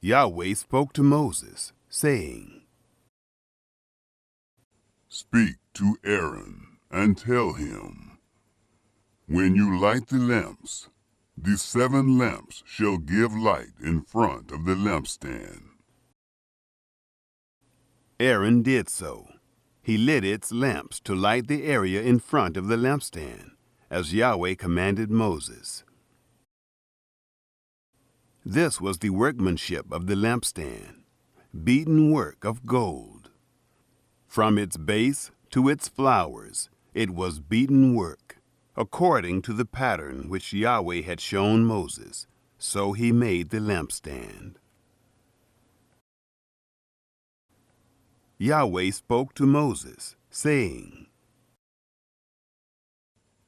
Yahweh spoke to Moses, saying, Speak to Aaron and tell him, when you light the lamps, the 7 lamps shall give light in front of the lampstand. Aaron did so. He lit its lamps to light the area in front of the lampstand, as Yahweh commanded Moses. This was the workmanship of the lampstand, beaten work of gold. From its base to its flowers, it was beaten work, according to the pattern which Yahweh had shown Moses. So he made the lampstand. Yahweh spoke to Moses, saying,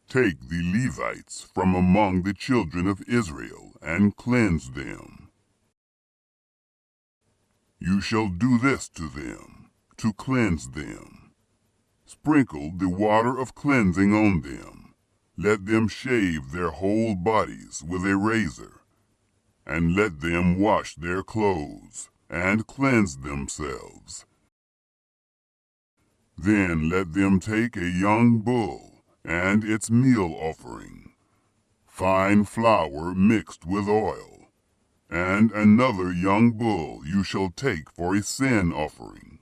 Take the Levites from among the children of Israel and cleanse them. You shall do this to them, to cleanse them. Sprinkle the water of cleansing on them. Let them shave their whole bodies with a razor, and let them wash their clothes and cleanse themselves. Then let them take a young bull and its meal offering, fine flour mixed with oil, and another young bull you shall take for a sin offering.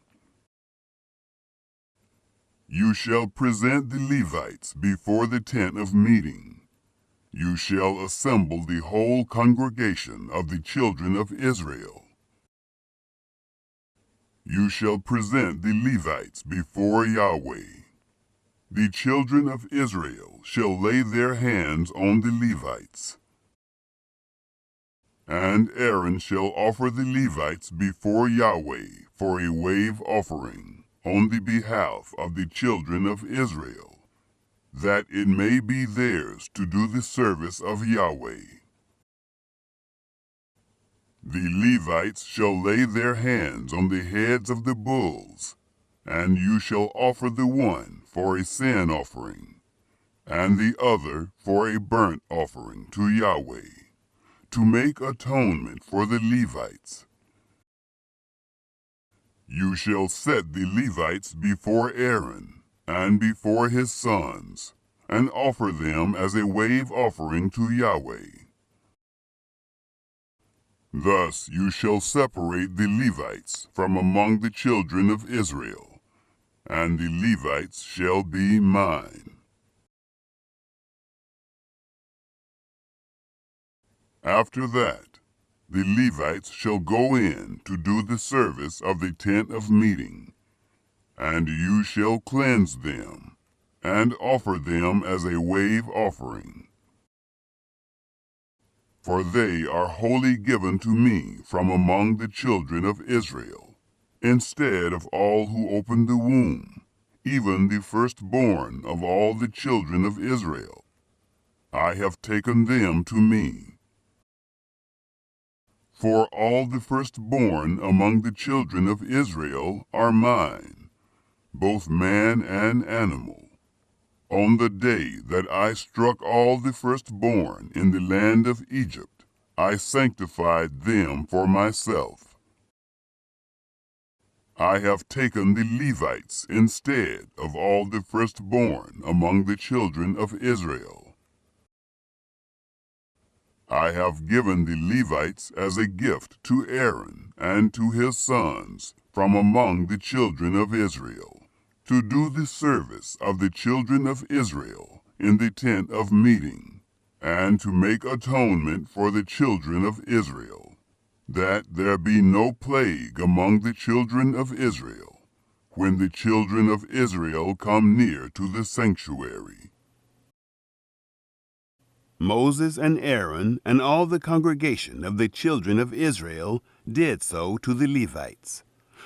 You shall present the Levites before the tent of meeting. You shall assemble the whole congregation of the children of Israel. You shall present the Levites before Yahweh. The children of Israel shall lay their hands on the Levites. And Aaron shall offer the Levites before Yahweh for a wave offering on the behalf of the children of Israel, that it may be theirs to do the service of Yahweh. The Levites shall lay their hands on the heads of the bulls, and you shall offer the one for a sin offering, and the other for a burnt offering to Yahweh, to make atonement for the Levites. You shall set the Levites before Aaron and before his sons, and offer them as a wave offering to Yahweh. Thus you shall separate the Levites from among the children of Israel, and the Levites shall be mine. After that, the Levites shall go in to do the service of the tent of meeting, and you shall cleanse them, and offer them as a wave offering. For they are wholly given to me from among the children of Israel, instead of all who opened the womb, even the firstborn of all the children of Israel. I have taken them to me. For all the firstborn among the children of Israel are mine, both man and animal. On the day that I struck all the firstborn in the land of Egypt, I sanctified them for myself. I have taken the Levites instead of all the firstborn among the children of Israel. I have given the Levites as a gift to Aaron and to his sons from among the children of Israel, to do the service of the children of Israel in the tent of meeting, and to make atonement for the children of Israel, that there be no plague among the children of Israel, when the children of Israel come near to the sanctuary. Moses and Aaron and all the congregation of the children of Israel did so to the Levites,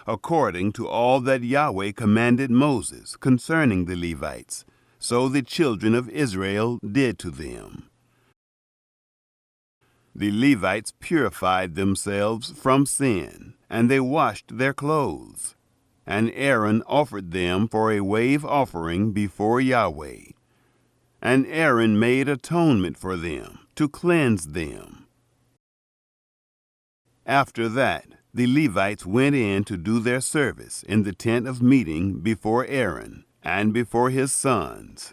according to all that Yahweh commanded Moses concerning the Levites, so the children of Israel did to them. The Levites purified themselves from sin, and they washed their clothes. And Aaron offered them for a wave offering before Yahweh. And Aaron made atonement for them, to cleanse them. After that, the Levites went in to do their service in the tent of meeting before Aaron and before his sons.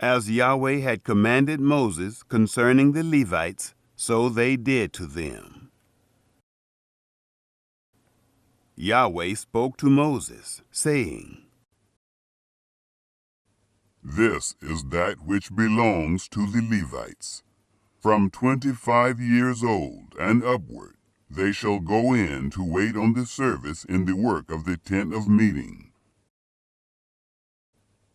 As Yahweh had commanded Moses concerning the Levites, so they did to them. Yahweh spoke to Moses, saying, This is that which belongs to the Levites. From 25 years old and upward, they shall go in to wait on the service in the work of the tent of meeting.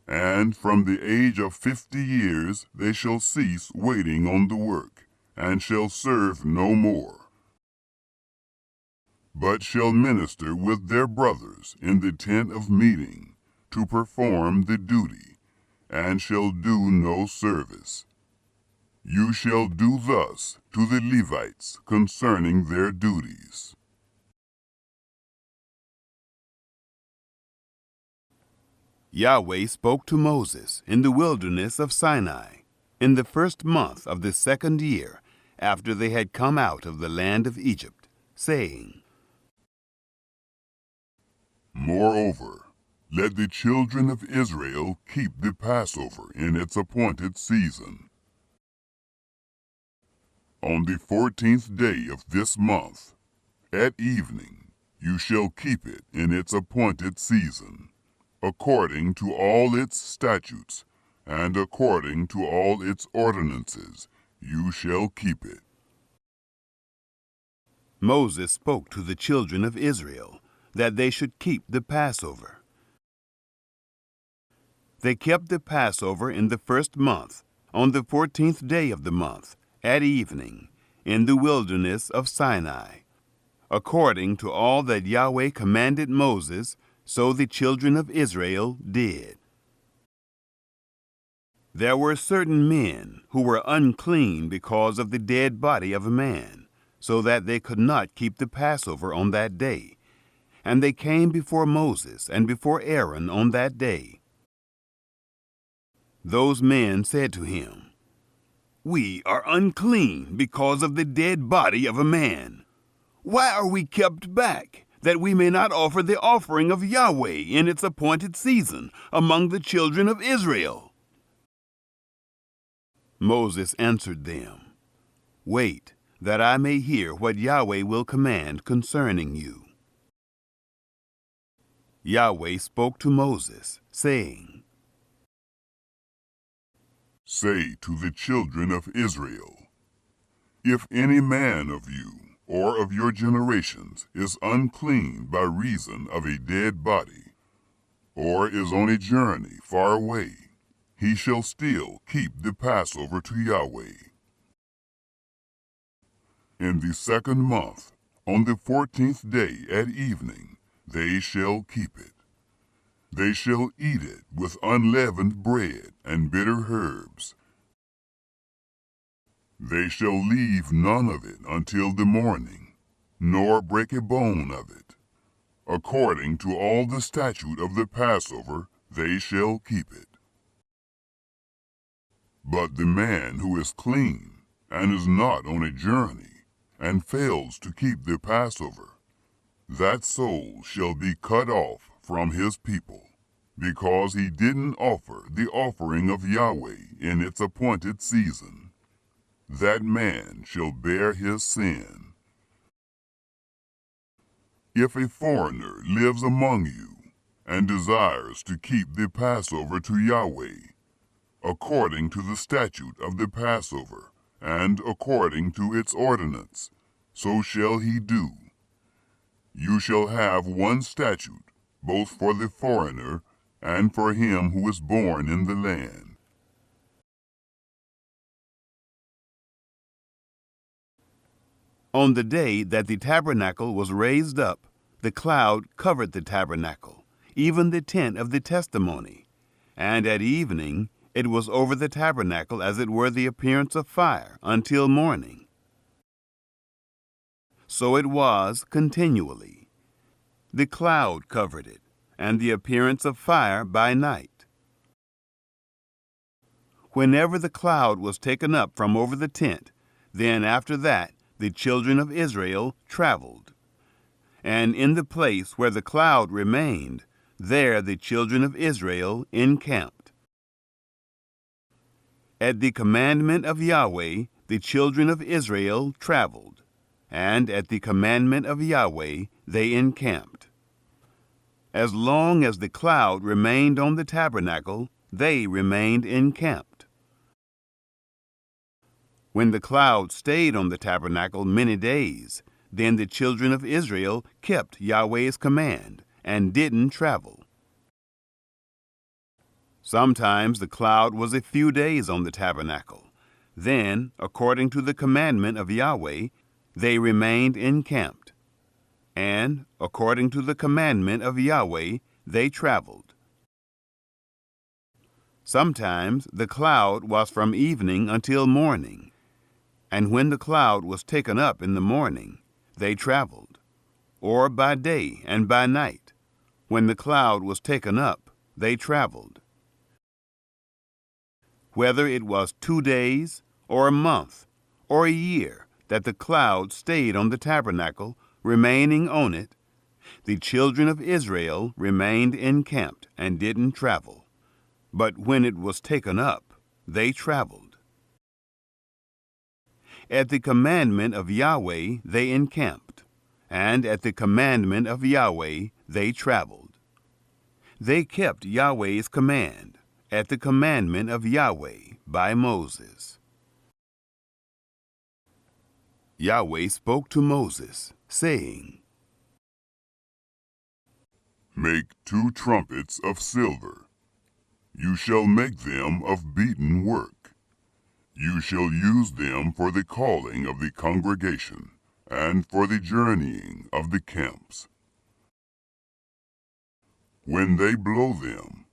And from the age of 50 years they shall cease waiting on the work, and shall serve no more, but shall minister with their brothers in the tent of meeting, to perform the duty, and shall do no service. You shall do thus to the Levites concerning their duties. Yahweh spoke to Moses in the wilderness of Sinai, in the first month of the second year after they had come out of the land of Egypt, saying, Moreover, let the children of Israel keep the Passover in its appointed season. On the 14th day of this month, at evening, you shall keep it in its appointed season, according to all its statutes, and according to all its ordinances, you shall keep it. Moses spoke to the children of Israel that they should keep the Passover. They kept the Passover in the first month, on the 14th day of the month, at evening, in the wilderness of Sinai. According to all that Yahweh commanded Moses, so the children of Israel did. There were certain men who were unclean because of the dead body of a man, so that they could not keep the Passover on that day. And they came before Moses and before Aaron on that day. Those men said to him, We are unclean because of the dead body of a man. Why are we kept back, that we may not offer the offering of Yahweh in its appointed season among the children of Israel? Moses answered them, Wait, that I may hear what Yahweh will command concerning you. Yahweh spoke to Moses, saying, Say to the children of Israel, If any man of you, or of your generations, is unclean by reason of a dead body, or is on a journey far away, he shall still keep the Passover to Yahweh. In the second month, on the 14th day at evening, they shall keep it. They shall eat it with unleavened bread and bitter herbs. They shall leave none of it until the morning, nor break a bone of it. According to all the statute of the Passover, they shall keep it. But the man who is clean, and is not on a journey, and fails to keep the Passover, that soul shall be cut off from his people, because he didn't offer the offering of Yahweh in its appointed season. That man shall bear his sin. If a foreigner lives among you, and desires to keep the Passover to Yahweh, according to the statute of the Passover, and according to its ordinance, so shall he do. You shall have one statute, both for the foreigner and for him who is born in the land. On the day that the tabernacle was raised up, the cloud covered the tabernacle, even the tent of the testimony. And at evening it was over the tabernacle as it were the appearance of fire until morning. So it was continually. The cloud covered it, and the appearance of fire by night. Whenever the cloud was taken up from over the tent, then after that the children of Israel traveled. And in the place where the cloud remained, there the children of Israel encamped. At the commandment of Yahweh, the children of Israel traveled, and at the commandment of Yahweh they encamped. As long as the cloud remained on the tabernacle, they remained encamped. When the cloud stayed on the tabernacle many days, then the children of Israel kept Yahweh's command and didn't travel. Sometimes the cloud was a few days on the tabernacle. Then, according to the commandment of Yahweh, they remained encamped. And, according to the commandment of Yahweh, they traveled. Sometimes the cloud was from evening until morning, and when the cloud was taken up in the morning, they traveled, or by day and by night. When the cloud was taken up, they traveled. Whether it was 2 days, or a month, or a year that the cloud stayed on the tabernacle, remaining on it, the children of Israel remained encamped and didn't travel. But when it was taken up, they traveled. At the commandment of Yahweh they encamped, and at the commandment of Yahweh they traveled. They kept Yahweh's command, at the commandment of Yahweh by Moses. Yahweh spoke to Moses, saying, Make 2 trumpets of silver. You shall make them of beaten work. You shall use them for the calling of the congregation, and for the journeying of the camps. When they blow them,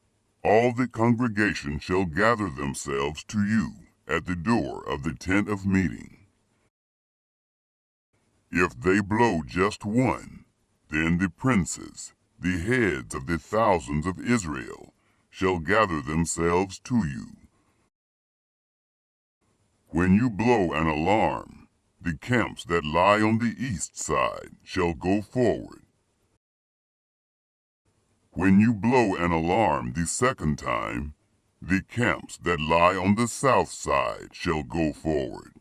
all the congregation shall gather themselves to you at the door of the tent of meeting. If they blow just one, then the princes, the heads of the thousands of Israel, shall gather themselves to you. When you blow an alarm, the camps that lie on the east side shall go forward. When you blow an alarm the second time, the camps that lie on the south side shall go forward.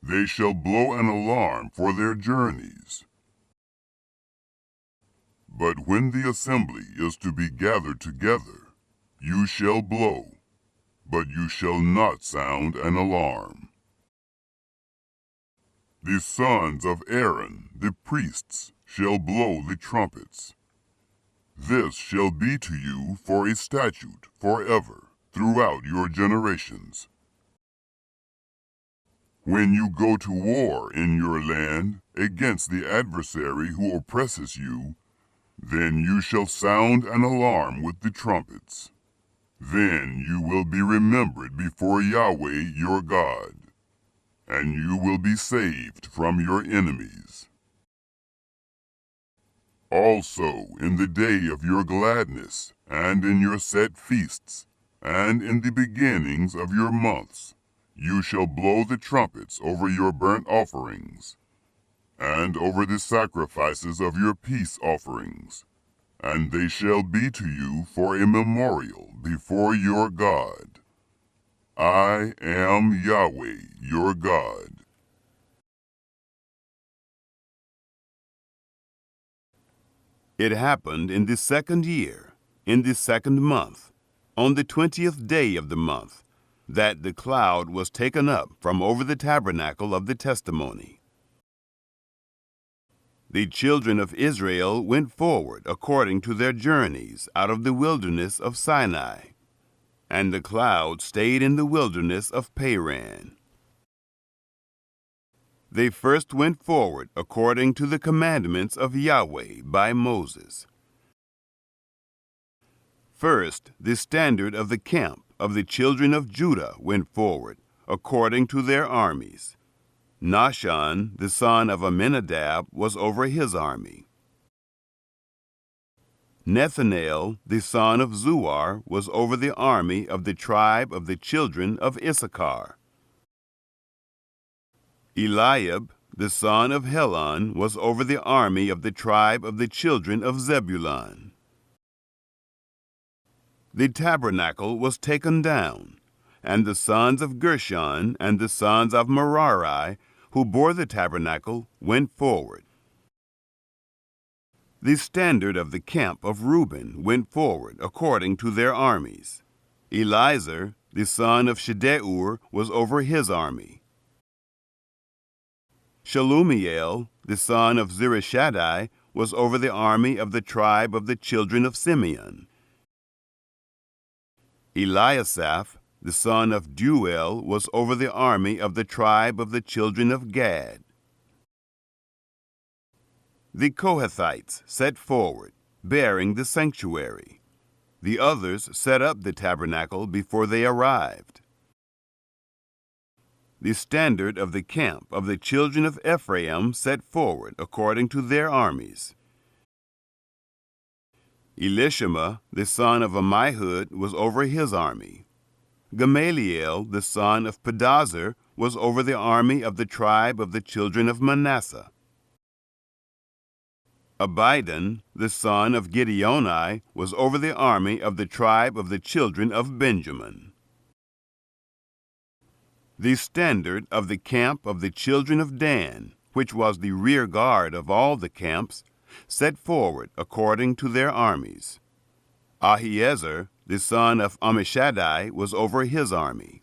They shall blow an alarm for their journeys. But when the assembly is to be gathered together, you shall blow, but you shall not sound an alarm. The sons of Aaron, the priests, shall blow the trumpets. This shall be to you for a statute forever, throughout your generations. When you go to war in your land against the adversary who oppresses you, then you shall sound an alarm with the trumpets. Then you will be remembered before Yahweh your God, and you will be saved from your enemies. Also in the day of your gladness, and in your set feasts, and in the beginnings of your months, you shall blow the trumpets over your burnt offerings, and over the sacrifices of your peace offerings, and they shall be to you for a memorial before your God. I am Yahweh your God. It happened in the 2nd year, in the 2nd month, on the 20th day of the month, that the cloud was taken up from over the tabernacle of the testimony. The children of Israel went forward according to their journeys out of the wilderness of Sinai, and the cloud stayed in the wilderness of Paran. They first went forward according to the commandments of Yahweh by Moses. First, the standard of the camp of the children of Judah went forward according to their armies. Nahshon, the son of Amminadab, was over his army. Nethanel, the son of Zuar, was over the army of the tribe of the children of Issachar. Eliab, the son of Helon, was over the army of the tribe of the children of Zebulun. The tabernacle was taken down, and the sons of Gershon and the sons of Merari, who bore the tabernacle, went forward. The standard of the camp of Reuben went forward according to their armies. Elizur, the son of Shedeur, was over his army. Shalumiel, the son of Zurishaddai, was over the army of the tribe of the children of Simeon. Eliasaph, the son of Deuel, was over the army of the tribe of the children of Gad. The Kohathites set forward, bearing the sanctuary. The others set up the tabernacle before they arrived. The standard of the camp of the children of Ephraim set forward according to their armies. Elishama, the son of Ammihud, was over his army. Gamaliel, the son of Pedazur, was over the army of the tribe of the children of Manasseh. Abidan, the son of Gideoni, was over the army of the tribe of the children of Benjamin. The standard of the camp of the children of Dan, which was the rear guard of all the camps, set forward according to their armies. Ahiezer, the son of Ammishaddai, was over his army.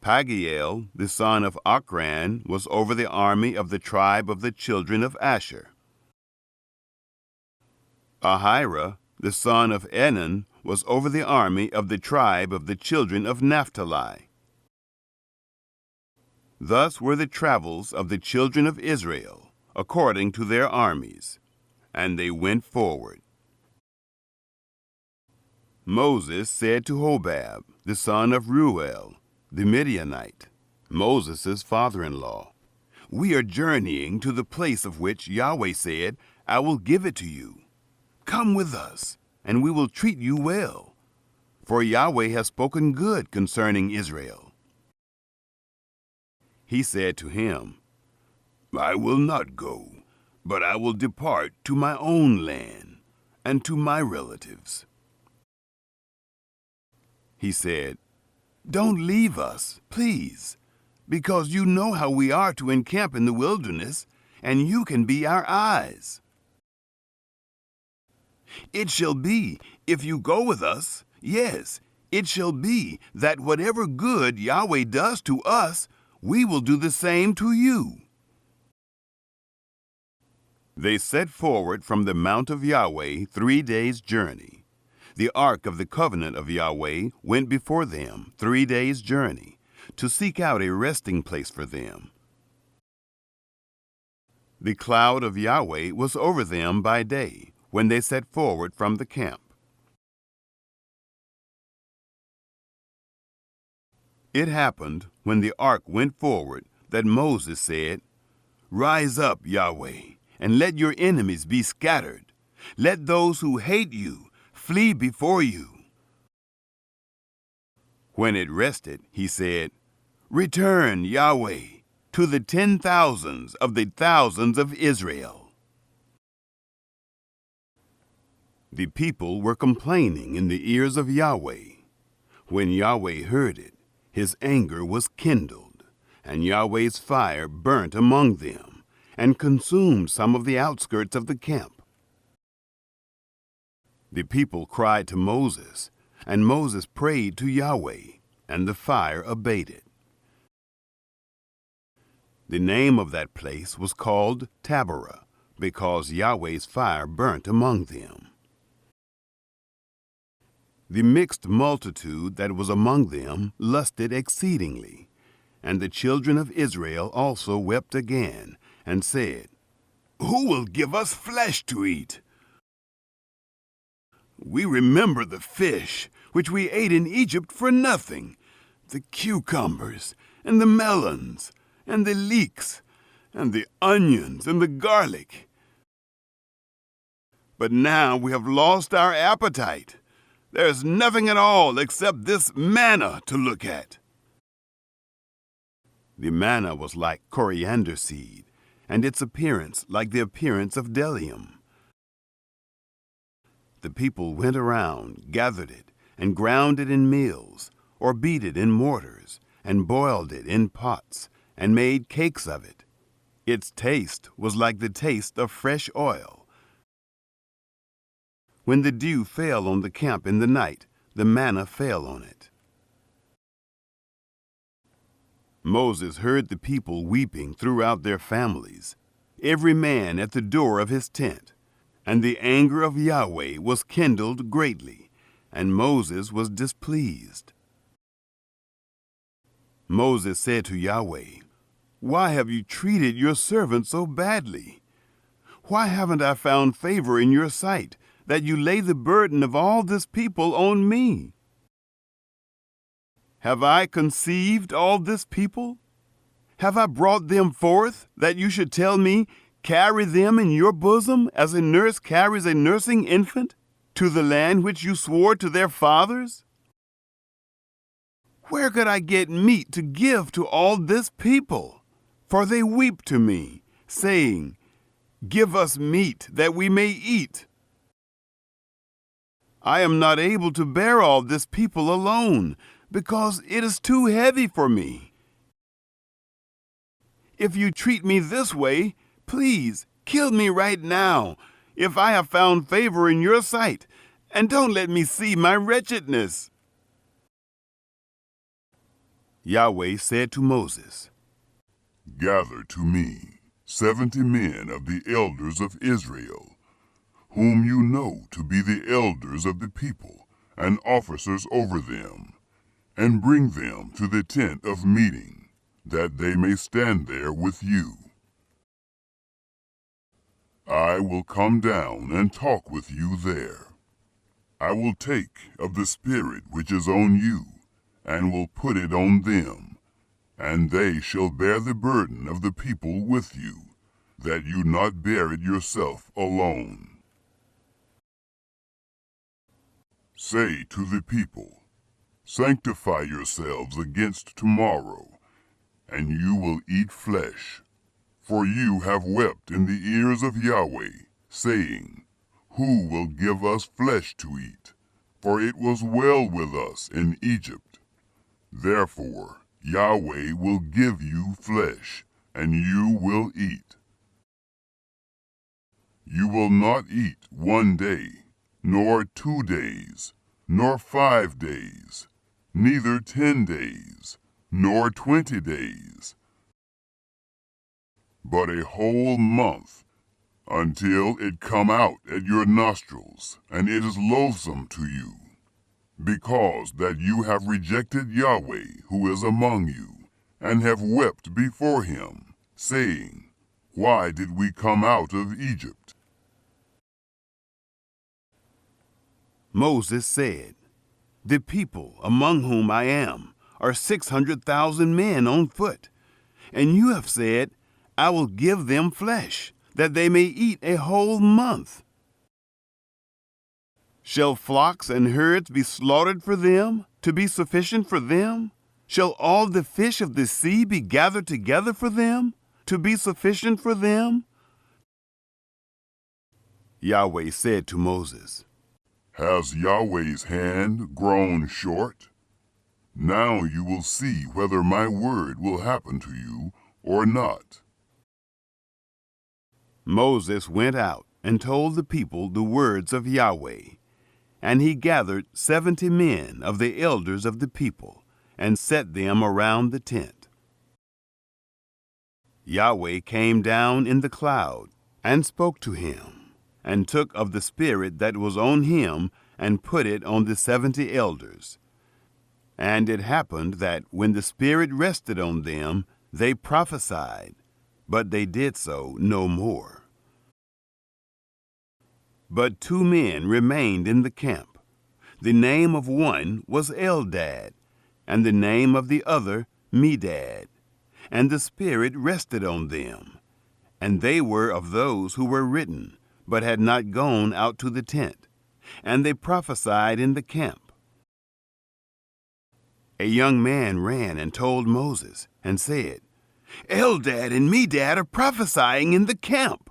Pagiel, the son of Ochran, was over the army of the tribe of the children of Asher. Ahira, the son of Enan, was over the army of the tribe of the children of Naphtali. Thus were the travels of the children of Israel, according to their armies, and they went forward. Moses said to Hobab, the son of Reuel, the Midianite, Moses' father-in-law, "We are journeying to the place of which Yahweh said, 'I will give it to you.' Come with us, and we will treat you well. For Yahweh has spoken good concerning Israel." He said to him, "I will not go, but I will depart to my own land and to my relatives." He said, "Don't leave us, please, because you know how we are to encamp in the wilderness, and you can be our eyes. It shall be, if you go with us, yes, it shall be that whatever good Yahweh does to us, we will do the same to you." They set forward from the mount of Yahweh 3 days' journey. The ark of the covenant of Yahweh went before them 3 days' journey, to seek out a resting place for them. The cloud of Yahweh was over them by day, when they set forward from the camp. It happened, when the ark went forward, that Moses said, "Rise up, Yahweh, and let your enemies be scattered. Let those who hate you flee before you." When it rested, he said, "Return, Yahweh, to the 10,000s of the thousands of Israel." The people were complaining in the ears of Yahweh. When Yahweh heard it, his anger was kindled, and Yahweh's fire burnt among them, and consumed some of the outskirts of the camp. The people cried to Moses, and Moses prayed to Yahweh, and the fire abated. The name of that place was called Taberah, because Yahweh's fire burnt among them. The mixed multitude that was among them lusted exceedingly, and the children of Israel also wept again, and said, "Who will give us flesh to eat? We remember the fish which we ate in Egypt for nothing, the cucumbers, and the melons, and the leeks, and the onions, and the garlic. But now we have lost our appetite. There is nothing at all except this manna to look at." The manna was like coriander seed, and its appearance like the appearance of bdellium. The people went around, gathered it, and ground it in mills, or beat it in mortars, and boiled it in pots, and made cakes of it. Its taste was like the taste of fresh oil. When the dew fell on the camp in the night, the manna fell on it. Moses heard the people weeping throughout their families, every man at the door of his tent. And the anger of Yahweh was kindled greatly, and Moses was displeased. Moses said to Yahweh, "Why have you treated your servant so badly? Why haven't I found favor in your sight, that you lay the burden of all this people on me? Have I conceived all this people? Have I brought them forth, that you should tell me, 'Carry them in your bosom, as a nurse carries a nursing infant, to the land which you swore to their fathers'? Where could I get meat to give to all this people? For they weep to me, saying, 'Give us meat, that we may eat.' I am not able to bear all this people alone, because it is too heavy for me. If you treat me this way, please kill me right now, if I have found favor in your sight, and don't let me see my wretchedness." Yahweh said to Moses, Gather to me 70 men of the elders of Israel, whom you know to be the elders of the people, and officers over them, and bring them to the tent of meeting, that they may stand there with you. I will come down and talk with you there. I will take of the Spirit which is on you, and will put it on them, and they shall bear the burden of the people with you, that you not bear it yourself alone. Say to the people, Sanctify yourselves against tomorrow, and you will eat flesh. For you have wept in the ears of Yahweh, saying, Who will give us flesh to eat? For it was well with us in Egypt. Therefore Yahweh will give you flesh, and you will eat. You will not eat 1 day, nor 2 days, nor 5 days, neither 10 days, nor 20 days, but a whole month, until it come out at your nostrils, and it is loathsome to you, because that you have rejected Yahweh who is among you, and have wept before him, saying, Why did we come out of Egypt? Moses said, "The people among whom I am are 600,000 men on foot, and you have said, I will give them flesh, that they may eat a whole month. Shall flocks and herds be slaughtered for them, to be sufficient for them? Shall all the fish of the sea be gathered together for them, to be sufficient for them?" Yahweh said to Moses, Has Yahweh's hand grown short? Now you will see whether my word will happen to you or not. Moses went out and told the people the words of Yahweh. And he gathered 70 men of the elders of the people, and set them around the tent. Yahweh came down in the cloud, and spoke to him, and took of the Spirit that was on him, and put it on the 70 elders. And it happened that when the Spirit rested on them, they prophesied, but they did so no more. But 2 men remained in the camp. The name of one was Eldad, and the name of the other Medad. And the Spirit rested on them. And they were of those who were written, but had not gone out to the tent. And they prophesied in the camp. A young man ran and told Moses, and said, Eldad and Medad are prophesying in the camp."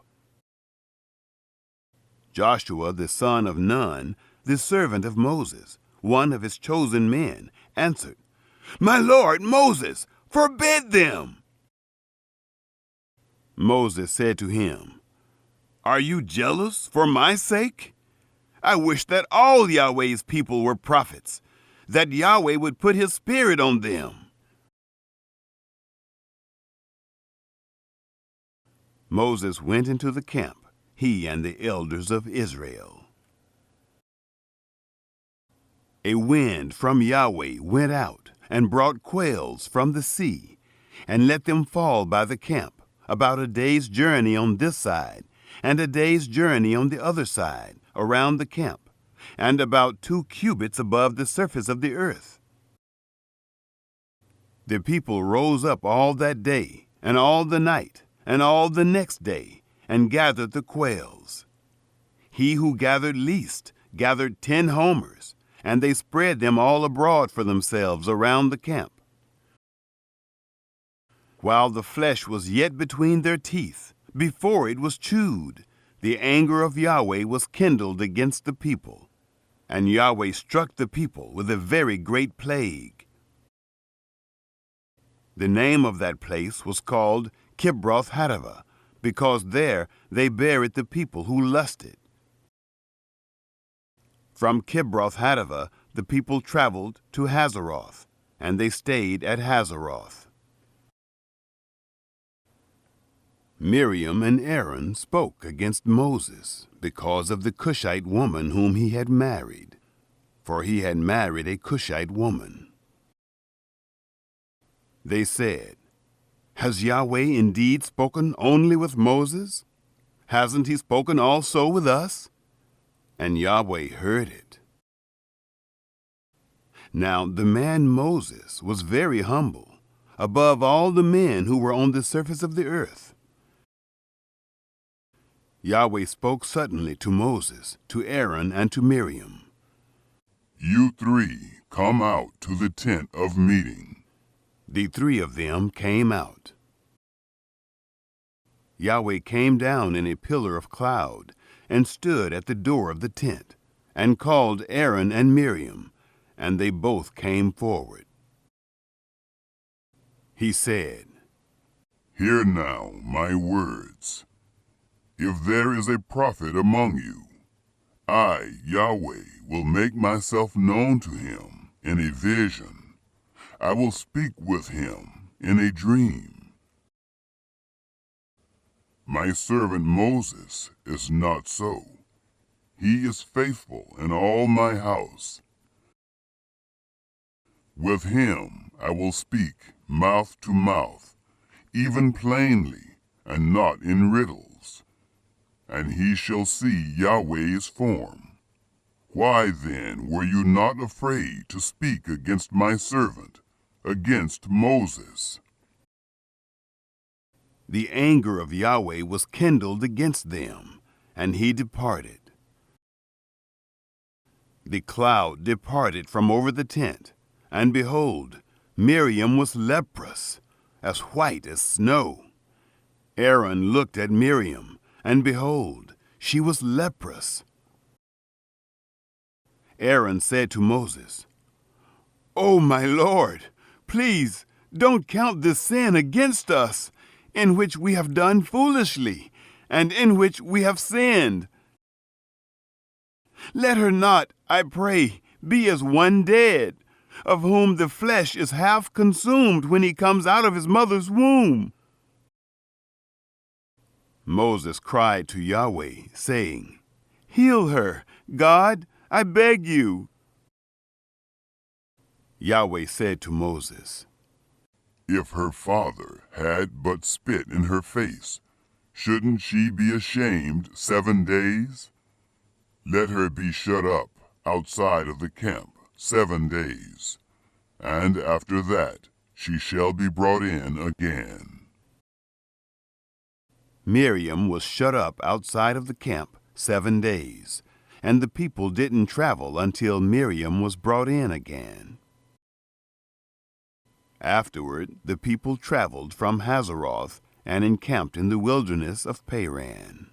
Joshua, the son of Nun, the servant of Moses, one of his chosen men, answered, "My lord Moses, forbid them." Moses said to him, "Are you jealous for my sake? I wish that all Yahweh's people were prophets, that Yahweh would put his spirit on them." Moses went into the camp, he and the elders of Israel. A wind from Yahweh went out and brought quails from the sea, and let them fall by the camp, about a day's journey on this side, and a day's journey on the other side, around the camp, and about 2 cubits above the surface of the earth. The people rose up all that day, and all the night, and all the next day, and gathered the quails. He who gathered least gathered 10 homers, and they spread them all abroad for themselves around the camp. While the flesh was yet between their teeth, before it was chewed, the anger of Yahweh was kindled against the people, and Yahweh struck the people with a very great plague. The name of that place was called Kibroth Hattaavah, because there they buried the people who lusted. From Kibroth Hattaavah the people traveled to Hazeroth, and they stayed at Hazeroth. Miriam and Aaron spoke against Moses because of the Cushite woman whom he had married, for he had married a Cushite woman. They said, "Has Yahweh indeed spoken only with Moses? Hasn't he spoken also with us?" And Yahweh heard it. Now the man Moses was very humble, above all the men who were on the surface of the earth. Yahweh spoke suddenly to Moses, to Aaron, and to Miriam. "You 3 come out to the tent of meeting." The 3 of them came out. Yahweh came down in a pillar of cloud and stood at the door of the tent, and called Aaron and Miriam, and they both came forward. He said, "Hear now my words. If there is a prophet among you, I, Yahweh, will make myself known to him in a vision. I will speak with him in a dream. My servant Moses is not so. He is faithful in all my house. With him I will speak mouth to mouth, even plainly, and not in riddles. And he shall see Yahweh's form. Why then were you not afraid to speak against my servant, against Moses?" The anger of Yahweh was kindled against them, and he departed. The cloud departed from over the tent, and behold, Miriam was leprous, as white as snow. Aaron looked at Miriam, and behold, she was leprous. Aaron said to Moses, "Oh, my Lord, please don't count this sin against us, in which we have done foolishly, and in which we have sinned. Let her not, I pray, be as one dead, of whom the flesh is half consumed when he comes out of his mother's womb." Moses cried to Yahweh, saying, "Heal her, God, I beg you." Yahweh said to Moses, "If her father had but spit in her face, shouldn't she be ashamed 7 days? Let her be shut up outside of the camp 7 days, and after that she shall be brought in again." Miriam was shut up outside of the camp 7 days, and the people didn't travel until Miriam was brought in again. Afterward, the people traveled from Hazeroth and encamped in the wilderness of Paran.